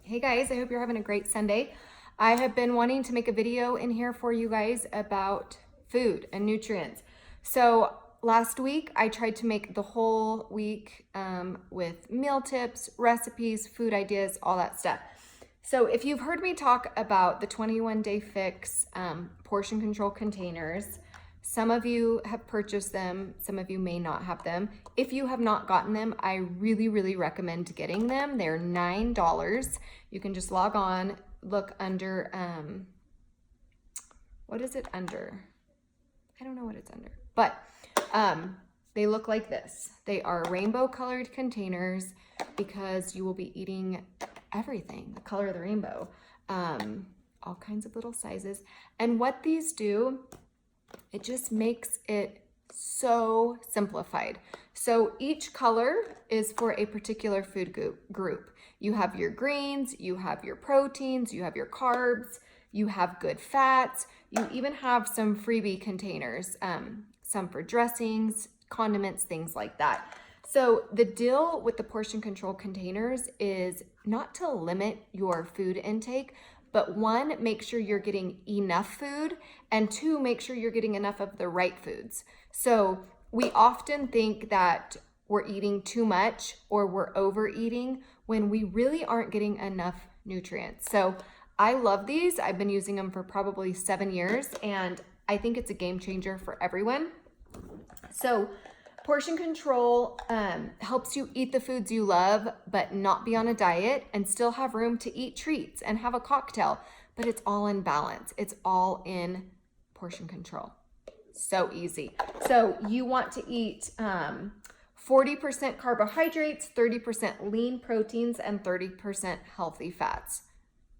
Hey guys, I hope you're having a great Sunday. I have been wanting to make a video in here for you guys about food and nutrients. So last week I tried to make the whole week with meal tips, recipes, food ideas, all that stuff. So if you've heard me talk about the 21 Day Fix portion control containers, some of you have purchased them, some of you may not have them. If you have not gotten them, I really recommend getting them. They're $9. You can just log on, look under, what is it under? I don't know what it's under, but they look like this. They are rainbow colored containers because you will be eating everything, the color of the rainbow, all kinds of little sizes. And what these do, it just makes it so simplified. So each color is for a particular food group. You have your greens, you have your proteins, you have your carbs, you have good fats. You even have some freebie containers, some for dressings, condiments, things like that. So the deal with the portion control containers is not to limit your food intake, but one, make sure you're getting enough food, and two, make sure you're getting enough of the right foods. So we often think that we're eating too much or we're overeating when we really aren't getting enough nutrients. So I love these. I've been using them for probably 7 years, and I think it's a game changer for everyone. So portion control helps you eat the foods you love, but not be on a diet and still have room to eat treats and have a cocktail, but it's all in balance. It's all in portion control. So easy. So you want to eat 40% carbohydrates, 30% lean proteins, and 30% healthy fats.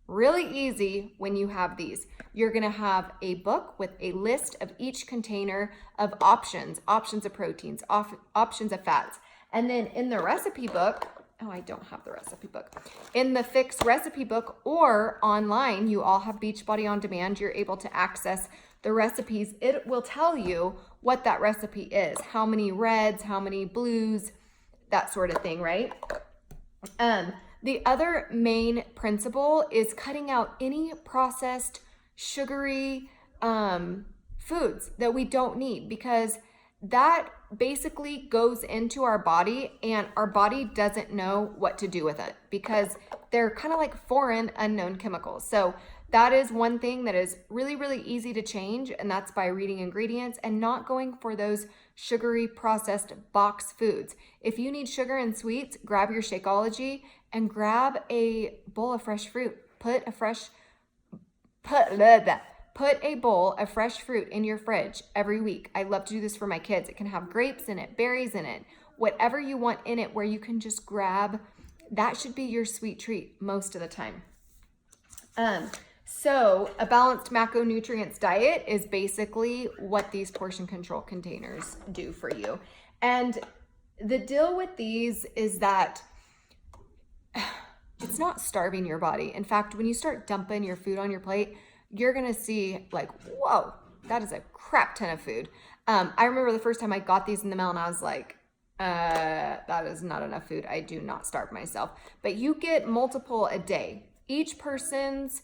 Really easy when you have these. You're gonna have a book with a list of each container of options of proteins, options of fats. And then in the recipe book, oh, I don't have the recipe book. In the Fix recipe book or online, you all have Beachbody On Demand. You're able to access the recipes. It will tell you what that recipe is, how many reds, how many blues, that sort of thing, right? The other main principle is cutting out any processed, sugary foods that we don't need, because that basically goes into our body and our body doesn't know what to do with it because they're kind of like foreign, unknown chemicals. So that is one thing that is really easy to change, and that's by reading ingredients and not going for those sugary processed box foods. If you need sugar and sweets, grab your Shakeology and grab a bowl of fresh fruit. Put a bowl of fresh fruit in your fridge every week. I love to do this for my kids. It can have grapes in it, berries in it, whatever you want in it, where you can just grab. That should be your sweet treat most of the time. So a balanced macronutrients diet is basically what these portion control containers do for you. And the deal with these is that it's not starving your body. In fact, when you start dumping your food on your plate, you're gonna see like, whoa, that is a crap ton of food. I remember the first time I got these in the mail and I was like, that is not enough food. I do not starve myself. But you get multiple a day. Each person's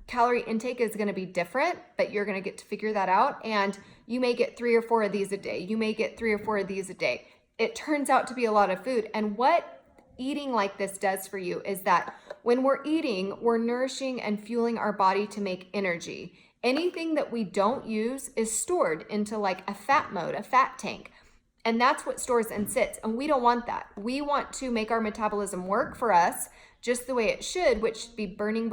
calorie intake is going to be different, but you're going to get to figure that out. And you may get 3 or 4 of these a day. You may get 3 or 4 of these a day. It turns out to be a lot of food. And what eating like this does for you is that when we're eating, we're nourishing and fueling our body to make energy. Anything that we don't use is stored into like a fat mode, a fat tank. And that's what stores and sits. And we don't want that. We want to make our metabolism work for us just the way it should, which should be burning.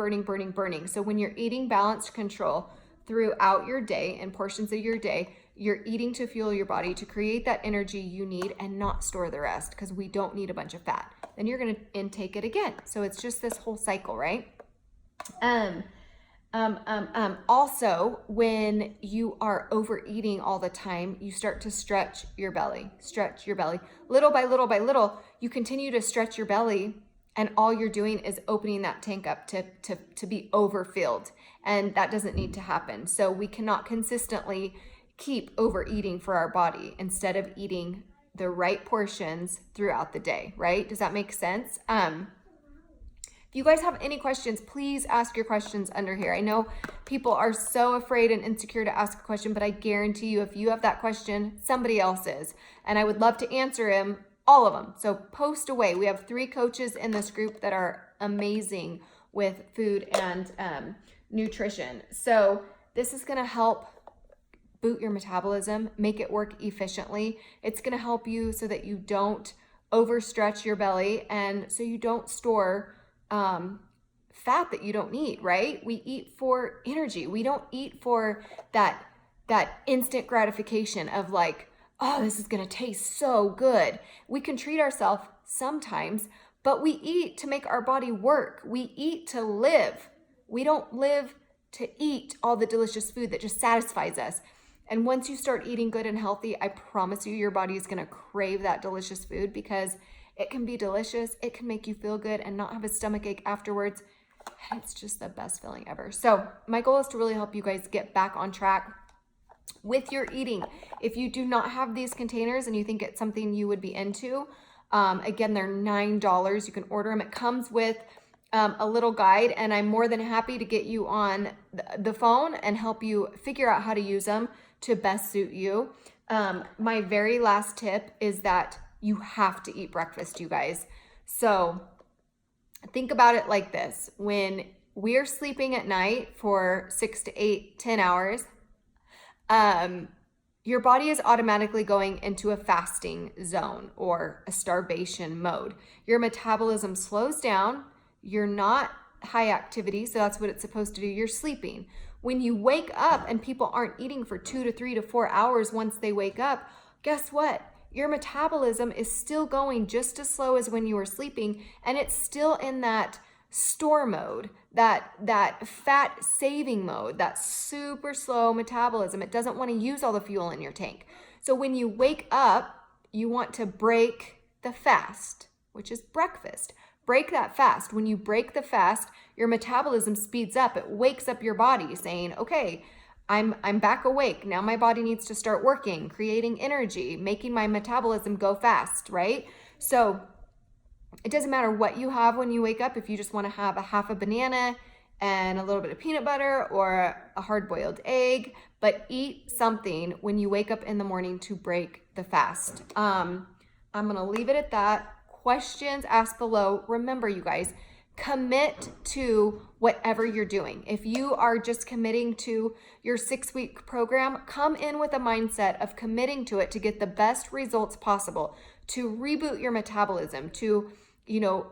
So when you're eating balanced control throughout your day and portions of your day, you're eating to fuel your body to create that energy you need and not store the rest, because we don't need a bunch of fat. Then you're going to intake it again. So it's just this whole cycle, right? Also, when you are overeating all the time, you start to stretch your belly. Little by little, you continue to stretch your belly, and all you're doing is opening that tank up to be overfilled. And that doesn't need to happen. So we cannot consistently keep overeating for our body instead of eating the right portions throughout the day, right? Does that make sense? If you guys have any questions, please ask your questions under here. I know people are so afraid and insecure to ask a question, but I guarantee you, if you have that question, somebody else is. And I would love to answer them, all of them. So post away. We have 3 coaches in this group that are amazing with food and nutrition. So this is going to help boot your metabolism, make it work efficiently. It's going to help you so that you don't overstretch your belly and so you don't store fat that you don't need, right? We eat for energy. We don't eat for that instant gratification of like, oh, this is going to taste so good. We can treat ourselves sometimes, but we eat to make our body work. We eat to live. We don't live to eat all the delicious food that just satisfies us. And once you start eating good and healthy, I promise you, your body is going to crave that delicious food because it can be delicious. It can make you feel good and not have a stomach ache afterwards. And it's just the best feeling ever. So my goal is to really help you guys get back on track with your eating. If you do not have these containers and you think it's something you would be into, again, they're $9. You can order them. It comes with a little guide, and I'm more than happy to get you on the phone and help you figure out how to use them to best suit you. My very last tip is that you have to eat breakfast, you guys. So think about it like this. When we're sleeping at night for 6 to 8, 10 hours, your body is automatically going into a fasting zone or a starvation mode. Your metabolism slows down. You're not high activity, so that's what it's supposed to do. You're sleeping. When you wake up and people aren't eating for 2 to 3 to 4 hours once they wake up, guess what? Your metabolism is still going just as slow as when you were sleeping, and it's still in that store mode, that fat saving mode, that super slow metabolism. It doesn't want to use all the fuel in your tank. So when you wake up, you want to break the fast, which is breakfast. Break that fast. When you break the fast, your metabolism speeds up. It wakes up your body saying, okay, I'm back awake. Now my body needs to start working, creating energy, making my metabolism go fast, right? So it doesn't matter what you have when you wake up. If you just want to have a half a banana and a little bit of peanut butter or a hard-boiled egg, but eat something when you wake up in the morning to break the fast. I'm going to leave it at that. Questions asked below. Remember, you guys, commit to whatever you're doing. If you are just committing to your 6-week program, come in with a mindset of committing to it to get the best results possible, to reboot your metabolism, to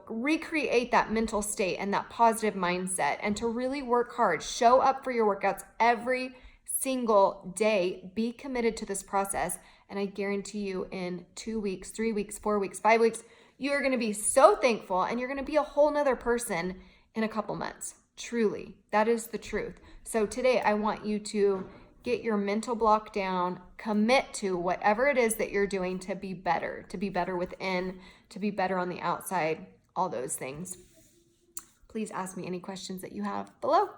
recreate that mental state and that positive mindset, and to really work hard. Show up for your workouts every single day. Be committed to this process. And I guarantee you, in 2 weeks, 3 weeks, 4 weeks, 5 weeks, you are going to be so thankful, and you're going to be a whole nother person in a couple months. Truly, that is the truth. So today I want you to get your mental block down, commit to whatever it is that you're doing to be better within, to be better on the outside, all those things. Please ask me any questions that you have below.